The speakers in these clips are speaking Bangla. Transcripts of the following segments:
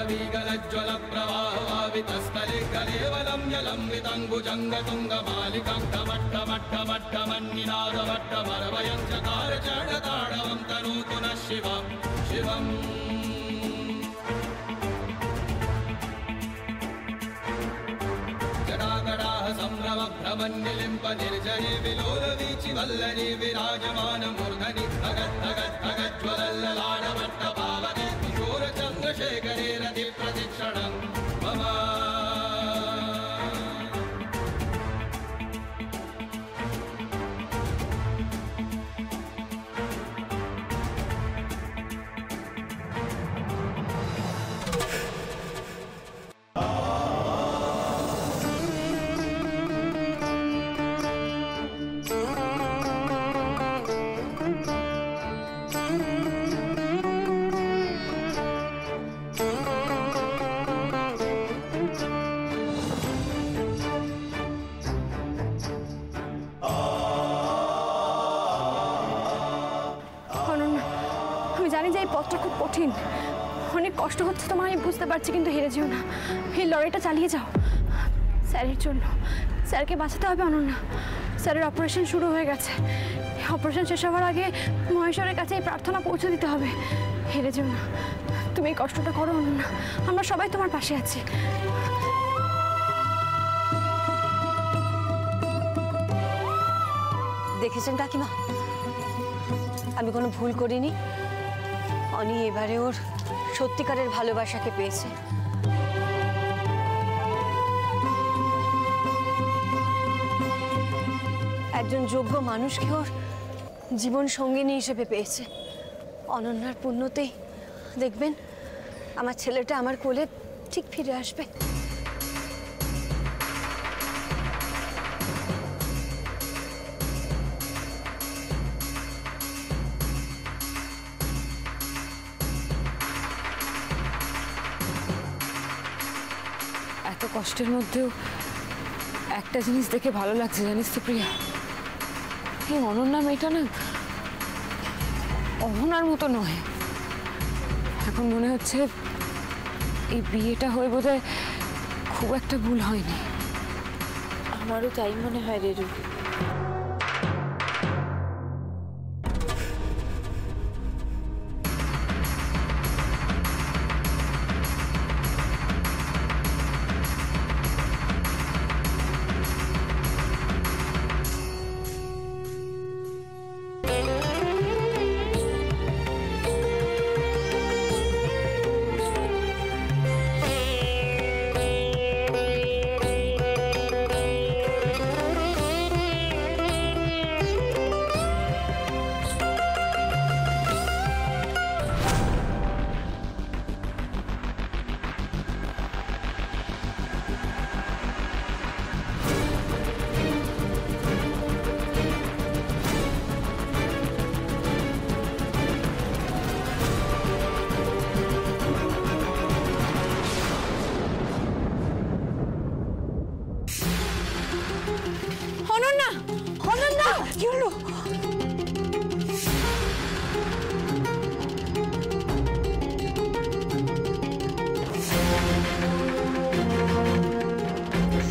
वीगलज्ज्वल प्रवाहवावितस्थले कलेवलं यलम्बितङ्गुजङ्गतुङ्गमालिकां टमट्टमट्टमट्टमन्निनादमट्टमरवयं चकारचरणताडवं तनोतु नः शिवं शिवम् जटाकटाः सम्भ्रमभ्रमन्निलिम्प निर्जरे विलोलवीचि वल्लरी विराजमानमूर्धनि धगद्धगद्धगज्ज्वलल्ललाडमट्टपावने किशोरचन्द्रशेखरे रतिप्रतिक्षणं मम অনেক কষ্ট হচ্ছে তোমার, আমি বুঝতে পারছি, কিন্তু হেরে যেও না। এই লড়াইটা চালিয়ে যাও স্যারের জন্য। স্যারকে বাঁচাতে হবে অনন্যা। স্যারের অপারেশন শুরু হয়ে গেছে। অপারেশন শেষ হওয়ার আগে মহেশ্বরের কাছে এই প্রার্থনা পৌঁছে দিতে হবে। হেরে যেও না, তুমি এই কষ্টটা করো অনন্যা, আমরা সবাই তোমার পাশে আছি। দেখেছেন কাকিমা, আমি কোনো ভুল করিনি। অনি এবারে ওর সত্যিকারের ভালোবাসাকে পেয়েছে। একজন যোগ্য মানুষকে ওর জীবন সঙ্গিনী হিসেবে পেয়েছে। অনন্যার পুণ্যতেই দেখবেন আমার ছেলেটা আমার কোলে ঠিক ফিরে আসবে। এত কষ্টের মধ্যেও একটা জিনিস দেখে ভালো লাগছে, জানিস তো প্রিয়া, এই অনন্যা মেয়েটা না অহনার মতো নয়। এখন মনে হচ্ছে এই বিয়েটা হয়ে বোধহয় খুব একটা ভুল হয়নি। আমারও তাই মনে হয় রেরু।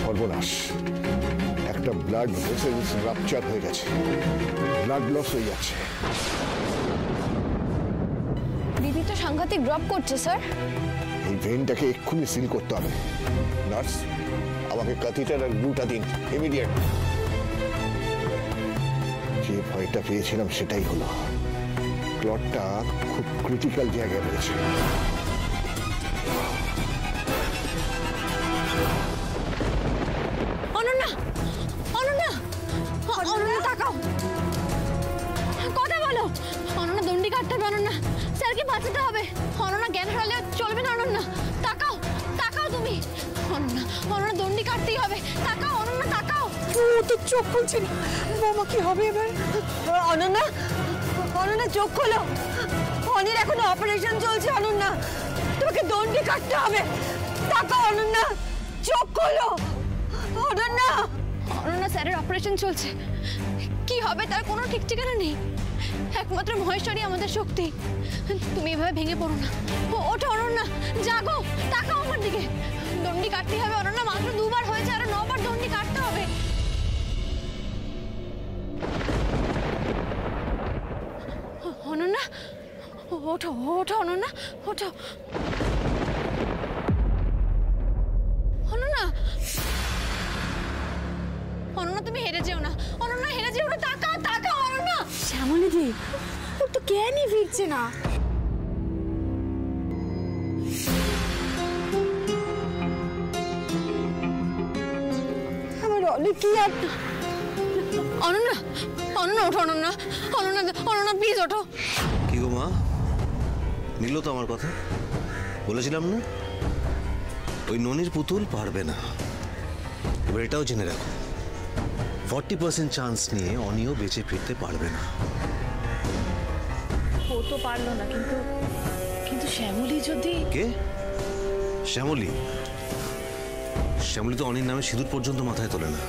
সর্বনাশ, একটা ব্লাড ভেসেলস রাপচার হয়ে গেছে, ব্লাড লস হয়ে যাচ্ছে। বিপি তো সাংঘাতিক ড্রপ করছে স্যার। এই ভেনটাকে এক্ষুনি সিল করতে হবে। নার্স, আমাকে ক্যাথিটার আর গ্লুটা দিন ইমিডিয়েট। যে ভয়টা পেয়েছিলাম সেটাই হলো, ক্লটটা খুব ক্রিটিক্যাল জায়গায় রয়েছে। অনন্যা, অনন্যা, অনন্যা তাকাও, কথা বলো। অনন্যা দণ্ডি কাটতে হবে, অনন্যা স্যারকে বাঁচাতে হবে। অনন্যা জ্ঞান হারালে চলবে না। অনন্যা তাকাও, তাকাও তুমি। অনন্যা, অনন্যা দণ্ডি কাটতেই হবে। তাকাও অনন্যা, তাকাও। ও তো চোখ খুলছে না, বৌমা কি হবে এবার? অনন্যা, অনন্যা চোখ খোলো। অনির এখনো অপারেশন চলছে। অনন্যা, তোমাকে দণ্ডি কাটতে হবে। তাকাও অনন্যা, চোখ খোলো। অনন্যা, অনন্যা স্যারের অপারেশন চলছে, কি হবে তার কোনো ঠিক ঠিকানা নেই। একমাত্র মহেশ্বরই আমাদের শক্তি। তুমি এভাবে ভেঙে পড়ো না, ওঠো অনন্যা, জাগো। ওঠো অনন্যা, ওঠো অনন্যা। অনন্যা তুমি হেরে যেও না, অনন্যা হেরে যেও না, তাকাও তাকাও অনন্যা। শ্যামলীদি, ওর তো জ্ঞানই ফিরছে না। আমার অনেক কি আর অনন্যা, অনন্যা ওঠো অনন্যা, অনন্যা অনন্যা প্লিজ ওঠো। কি গো মা, নিল তো আমার কথা? বলেছিলাম না ওই ননির পুতুল পারবে না। এবার এটাও জেনে রাখো, 40% চান্স নিয়ে অনিও বেঁচে ফিরতে পারবে না। ও তো পারলো না, কিন্তু কিন্তু শ্যামলী যদি... কে? শ্যামলী? শ্যামলী তো অনির নামে সিঁদুর পর্যন্ত মাথায় তোলে না।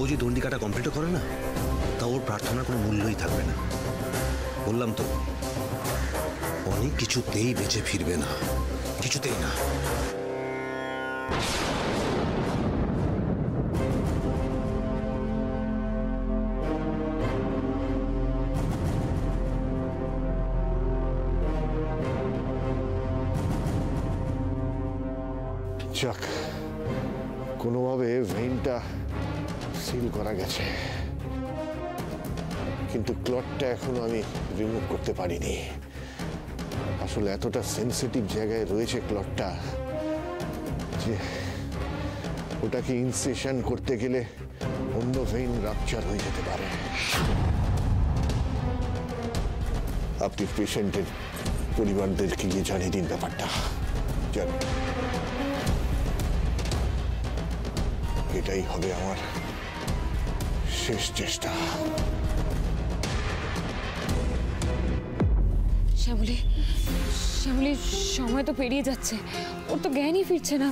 ও যে দণ্ডিকাটা কমপ্লিটও করে না, তা ওর প্রার্থনার কোনো মূল্যই থাকবে না। বললাম তো, অনেক কিছুতেই বেঁচে ফিরবে না, কিছুতেই না। যাক, কোনোভাবে ভেইনটা সিল করা গেছে, কিন্তু ক্লটটা এখনো আমি রিমুভ করতে পারিনি। আসলে এতটা সেন্সিটিভ জায়গায় রয়েছে ক্লটটা যে ওটাকে ইনসেশন করতে গেলে অন্য ভেইন রাপচার হয়ে যেতে পারে। আপনি পেশেন্টের পরিবারদেরকে গিয়ে জানিয়ে দিন ব্যাপারটা। জানেন, এটাই হবে আমার শেষ চেষ্টা। শ্যামলী, শ্যামলী, সময় তো পেরিয়ে যাচ্ছে, ওর তো জ্ঞানই ফিরছে না।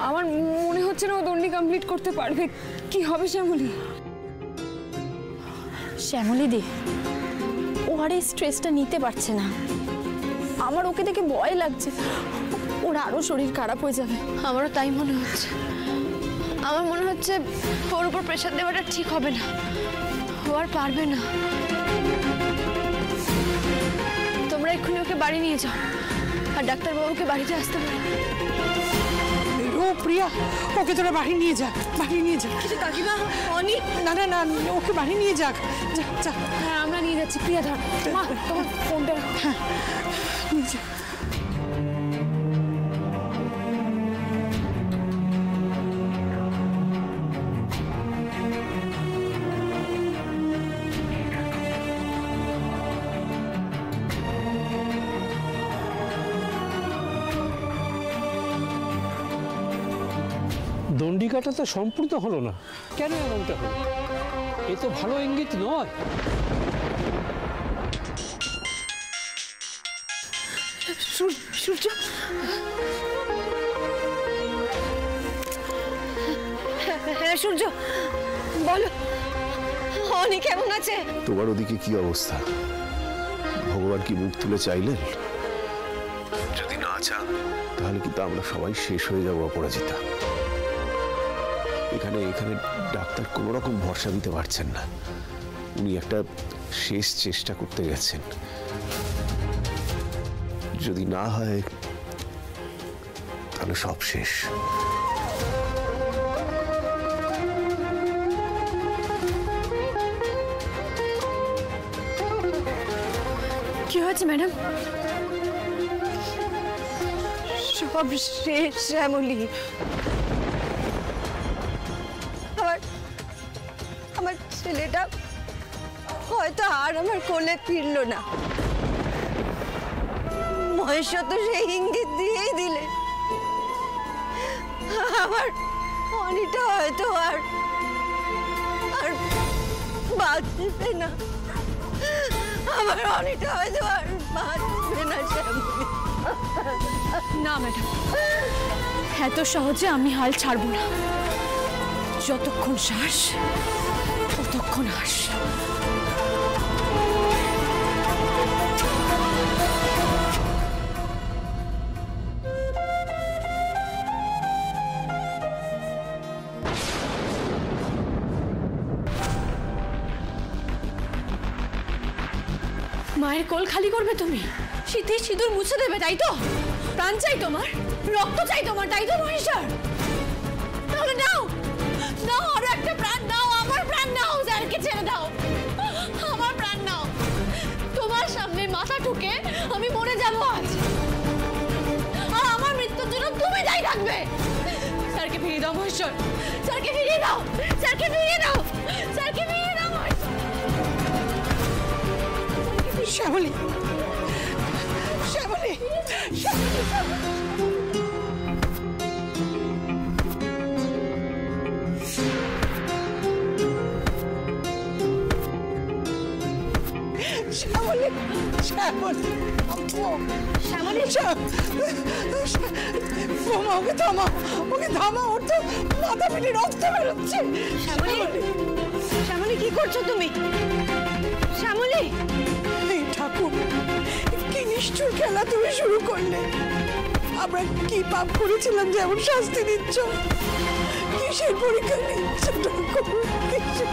আমার মনে হচ্ছে না ও দণ্ডি কমপ্লিট করতে পারবে। কি হবে শ্যামলী? শ্যামলীদি, ও আর এই স্ট্রেসটা নিতে পারছে না। আমার ওকে দেখে ভয় লাগছে, ওর আরো শরীর খারাপ হয়ে যাবে। আমারও তাই মনে হচ্ছে। আমার মনে হচ্ছে ওর উপর প্রেশার দেওয়াটা ঠিক হবে না, ও আর পারবে না। তোমরা এক্ষুনি ওকে বাড়ি নিয়ে যাও, আর ডাক্তারবাবুকে বাড়িতে আসতে বলো। ও প্রিয়া, ওকে তোরা বাড়ি নিয়ে যা, বাড়ি নিয়ে যা। কিন্তু কাকিমা, অনি... না না না, ওকে বাড়ি নিয়ে যাক। যা যা। হ্যাঁ, আমরা নিয়ে যাচ্ছি। প্রিয়া ধর, মা তোমার ফোনটা রাখো। হ্যাঁ, নিয়ে যা। দণ্ডিকাটা তো সম্পূর্ণ হলো না, কেন এমনটা হলো? এ তো ভালো ইঙ্গিত নয়। সূর্য, হ্যাঁ সূর্য, বলো অনি কেমন আছে? তোমার ওদিকে কি অবস্থা? ভগবান কি মুখ তুলে চাইলেন? যদি না চান তাহলে কিন্তু আমরা সবাই শেষ হয়ে যাবো অপরাজিতা। এখানে ডাক্তার কোনো রকম ভরসা দিতে পারছেন না। উনি একটা শেষ চেষ্টা করতে গেছেন, যদি না হয় তাহলে সব শেষ। কি হয়েছে ম্যাডাম? সব শেষ শ্যামলী। আমার ছেলেটা হয়তো আর আমার কোলে ফিরল না। মহেশ তো সেই ইঙ্গিত দিয়েই দিলে আমার অনিটা হয়তো আর বাঁচবে না। আমার অনিটা হয়তো আর বাঁচবে না শ্যামলী। না ম্যাডাম, এত সহজে আমি হাল ছাড়বো না। যতক্ষণ শ্বাস ততক্ষণ হাস। মা মায়ের কোল খালি করবে তুমি, শীতে সিঁদুর মুছে দেবে, তাই তো? প্রাণ চাই তোমার, রক্ত চাই তোমার, তাই তো মহেশ্বর? তাহলে নাও, নাও আরো একটা প্রাণ নাও, আমার প্রাণ নাও, স্যারকে ছেড়ে দাও, আমার প্রাণ নাও। তোমার সামনে মাথা ঠুকে আমি মরে যাবো আজ, আর আমার মৃত্যুর জন্য তুমি দায়ী থাকবে। স্যারকে ফিরিয়ে দাও মহেশ্বর, স্যারকে ফিরিয়ে দাও, স্যারকে ফিরিয়ে দাও, স্যারকে ফিরিয়ে দাও মহেশ্বর। শ্যামলী, শ্যামলী, শ্যামলী, শ্যামলী, শ্যামলী, বোমা, ওকে থামাও, ওকে থামাও, ওর তো মাথা ফেটে রক্ত বেরোচ্ছে। শ্যামলী, শ্যামলী কি করছো তুমি? শ্যামলী, এই ঠাকুর, কি নিষ্ঠুর খেলা তুমি শুরু করলে। আমরা কি পাপ করেছিলাম যে এমন শাস্তি দিচ্ছ? কিসের পরীক্ষা নিচ্ছ ঠাকুর? কিসের?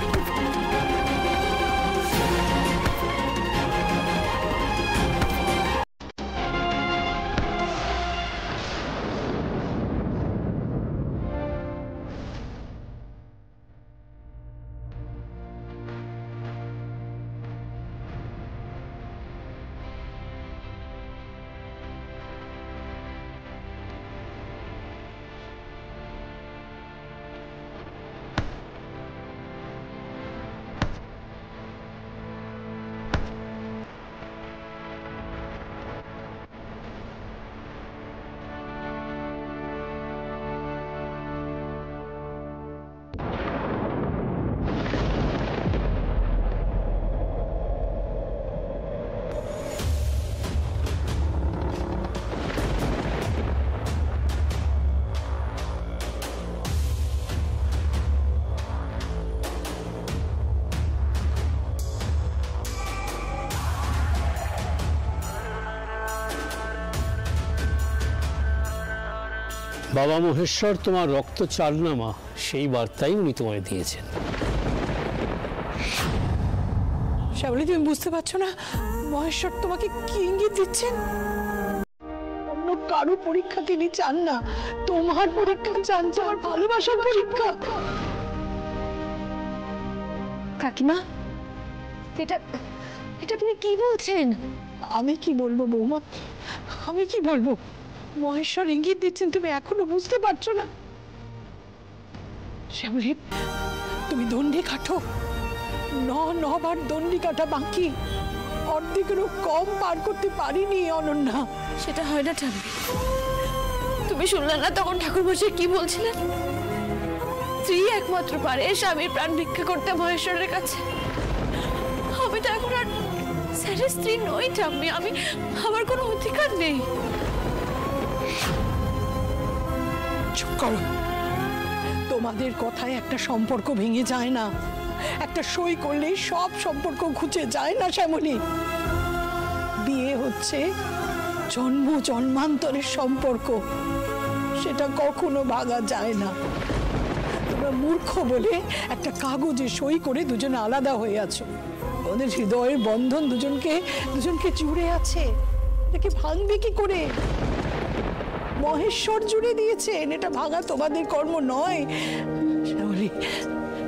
বাবা মহেশ্বর তোমার রক্ত চাল না মা, সেই বার্তাই উনি তোমায় দিয়েছেন। শ্যামলী, তুমি বুঝতে পারছো না মহেশ্বর তোমাকে কি ইঙ্গিত দিচ্ছেন? অন্য কারো পরীক্ষা তিনি চান না, তোমার পরীক্ষা চান, তোমার ভালোবাসার পরীক্ষা। কাকিমা, এটা এটা আপনি কি বলছেন? আমি কি বলবো বৌমা, আমি কি বলবো? মহেশ্বর ইঙ্গিত দিচ্ছেন, তুমি এখনো বুঝতে পারছো না? শ্যামলী, তুমি দণ্ডি কাটো, 9 বার দণ্ডি কাটা বাকি, অর্ধেকেরও কম পার করতে পারিনি অনন্যা। সেটা হয় না ঠাম্মি, তুমি শুনলে না তখন ঠাকুর মশাই কি বলছিলেন? স্ত্রী একমাত্র পারে স্বামীর প্রাণ ভিক্ষা করতে মহেশ্বরের কাছে। আমি তো এখন আর স্যারের স্ত্রী নই ঠাম্মি, আমার কোনো অধিকার নেই। চুপ করো, তোমাদের কথায় একটা সম্পর্ক ভেঙে যায় না, একটা সই করলেই সব সম্পর্ক ঘুচে যায় না শ্যামলী। বিয়ে হচ্ছে জন্ম জন্মান্তরের সম্পর্ক, সেটা কখনো ভাঙা যায় না। তোমরা মূর্খ বলে একটা কাগজে সই করে দুজনে আলাদা হয়ে আছো, ওদের হৃদয়ের বন্ধন দুজনকে জুড়ে আছে, এটাকে ভাঙবে কি করে? মহেশ্বর জুড়ে দিয়েছেন, এটা ভাঙা তোমাদের কর্ম নয়। শ্যামলী,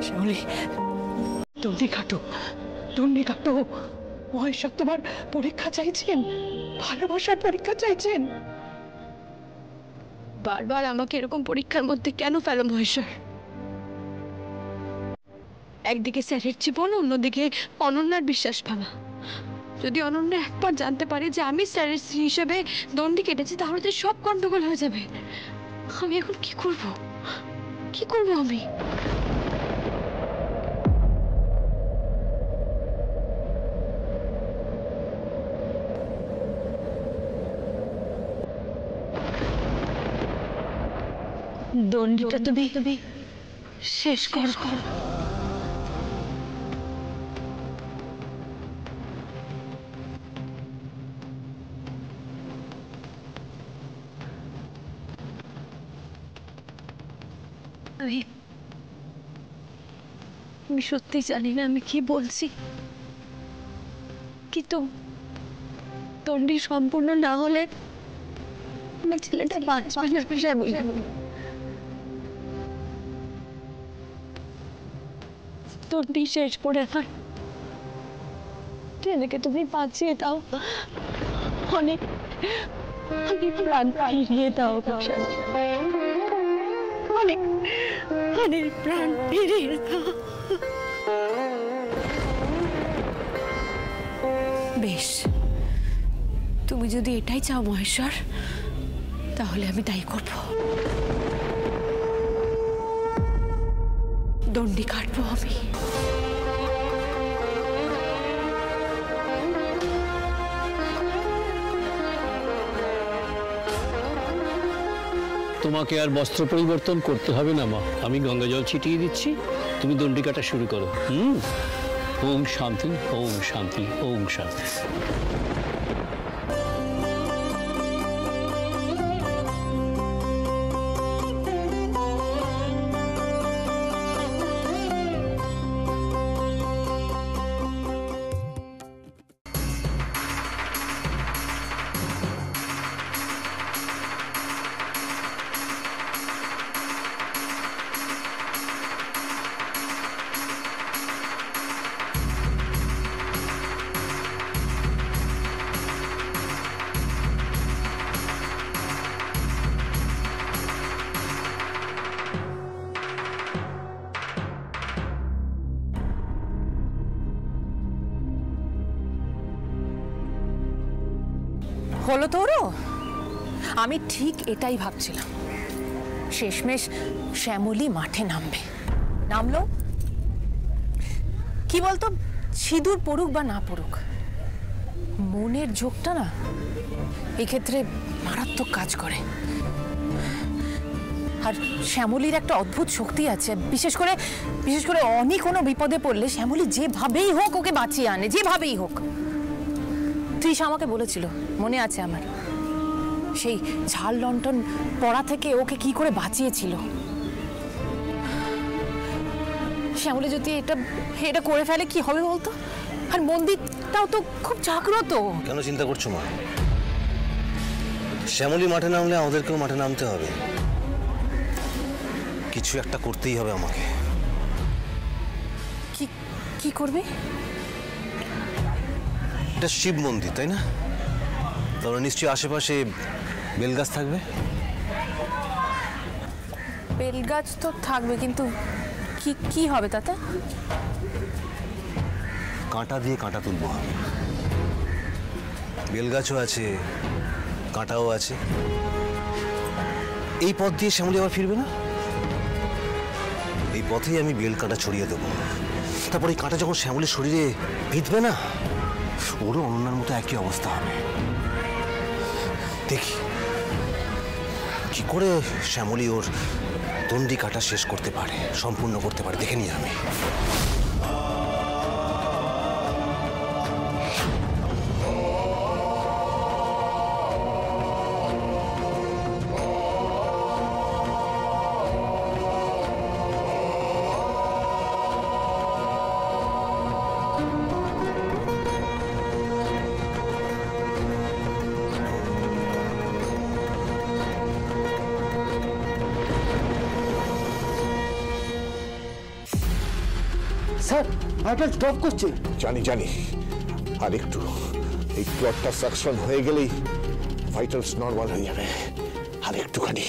শ্যামলী, দণ্ডি কাটো, দণ্ডি কাটো। মহেশ্বর তোমার পরীক্ষা চাইছেন, ভালোবাসার পরীক্ষা চাইছেন। বারবার আমাকে এরকম পরীক্ষার মধ্যে কেন ফেলো মহেশ্বর? একদিকে স্যারের জীবন, অন্যদিকে অনন্যার বিশ্বাস ভাঙা। যদি অনন্যা একবার জানতে পারে যে আমি স্যারের স্ত্রী হিসেবে দণ্ডি কেটেছি, তাহলে তো সব গন্ডগোল হয়ে যাবে। আমি এখন কি করব? কি করব আমি? দণ্ডিটা তুমি শেষ করো। আমি সত্যি জানি না আমি কি বলছি, কিন্তু দণ্ডি সম্পূর্ণ না হলে আমার ছেলেটা বাঁচবে না শ্যামলী। দণ্ডি শেষ করে আমার ছেলেকে তুমি বাঁচিয়ে দাও, অনেক অনেক প্রাণ ফিরিয়ে দাও, অনেক অনেক প্রাণ ফিরিয়ে দাও। বেশ, তুমি যদি এটাই চাও মহেশ্বর, তাহলে আমি তাই করব। দণ্ডি কাটবো আমি। তোমাকে আর বস্ত্র পরিবর্তন করতে হবে না মা, আমি গঙ্গা জল ছিটিয়ে দিচ্ছি, তুমি দণ্ডি কাটা শুরু করো। ওম শান্তি, ওম শান্তি, ওম শান্তি। হলো তোরও? আমি ঠিক এটাই ভাবছিলাম, শেষমেশ শ্যামলী মাঠে নামলো। কি বলতো, সিঁদুর পড়ুক বা না পড়ুক, মনের ঝোঁকটা না এক্ষেত্রে মারাত্মক কাজ করে। আর শ্যামলীর একটা অদ্ভুত শক্তি আছে, বিশেষ করে অনি কোনো বিপদে পড়লে শ্যামলী যেভাবেই হোক ওকে বাঁচিয়ে আনে, যেভাবেই হোক। তৃষা আমাকে বলেছিল, মনে আছে আমার, সেই ঝাল লন্ঠন পড়া থেকে ওকে কি করে বাঁচিয়েছিল। শ্যামলী যদি এটা করে ফেলে কি হবে বলতো? আর মন্দিরটাও তো খুব জাগ্রত। কেন চিন্তা করছো মা? শ্যামলী মাঠে নামলে আমাদেরকেও মাঠে নামতে হবে, কিছু একটা করতেই হবে আমাকে। কি করবে? এটা শিব মন্দির, তাই না? তাহলে নিশ্চয়ই আশেপাশে বেলগাছ থাকবে। বেলগাছ তো থাকবে, কিন্তু কি হবে তাতে? কাঁটা দিয়ে কাঁটা তুলবো আমি। বেলগাছও আছে, কাঁটাও আছে। এই পথ দিয়ে শ্যামলী আবার ফিরবে না, এই পথেই আমি বেল কাঁটা ছড়িয়ে দেবো। তারপর এই কাঁটা যখন শ্যামলীর শরীরে ভিতবে না, ওরও অনন্যার মতো একই অবস্থা হবে। দেখি কি করে শ্যামলী ওর দণ্ডি কাটা শেষ করতে পারে, সম্পূর্ণ করতে পারে, দেখে নিই আমি। স্যার ভাইটাল ড্রপ করছে। জানি আর একটু এই ক্লটটা সাকশন হয়ে গেলেই ভাইটালস নর্মাল হয়ে যাবে। আর একটুখানি।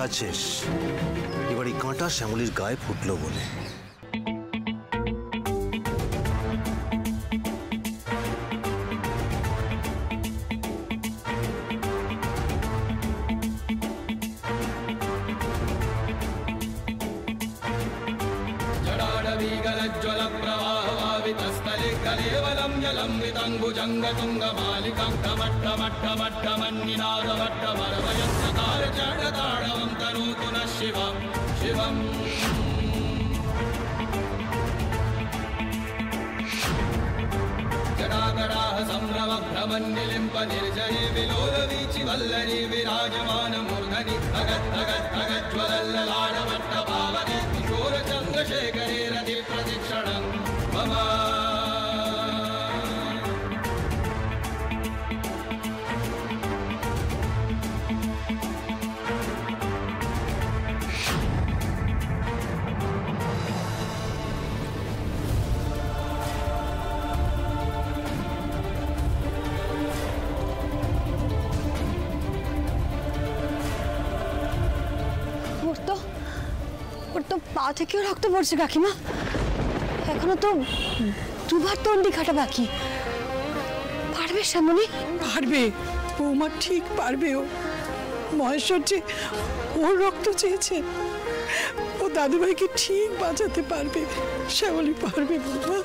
কাজ শেষ। এবার এই কাঁটা শ্যামলীর গায়ে ফুটলো বলে ওর তো পা থেকেও রক্ত পড়ছে কাকিমা। এখনো তো দুবার দণ্ডি কাটা বাকি। পারবে শ্যামলী? পারবে বৌমা, ঠিক পারবে। ও মহেশ্বর যে ওর রক্ত চেয়েছে, ও দাদুভাইকে ঠিক বাঁচাতে পারবে। শ্যামলী পারবে বৌমা।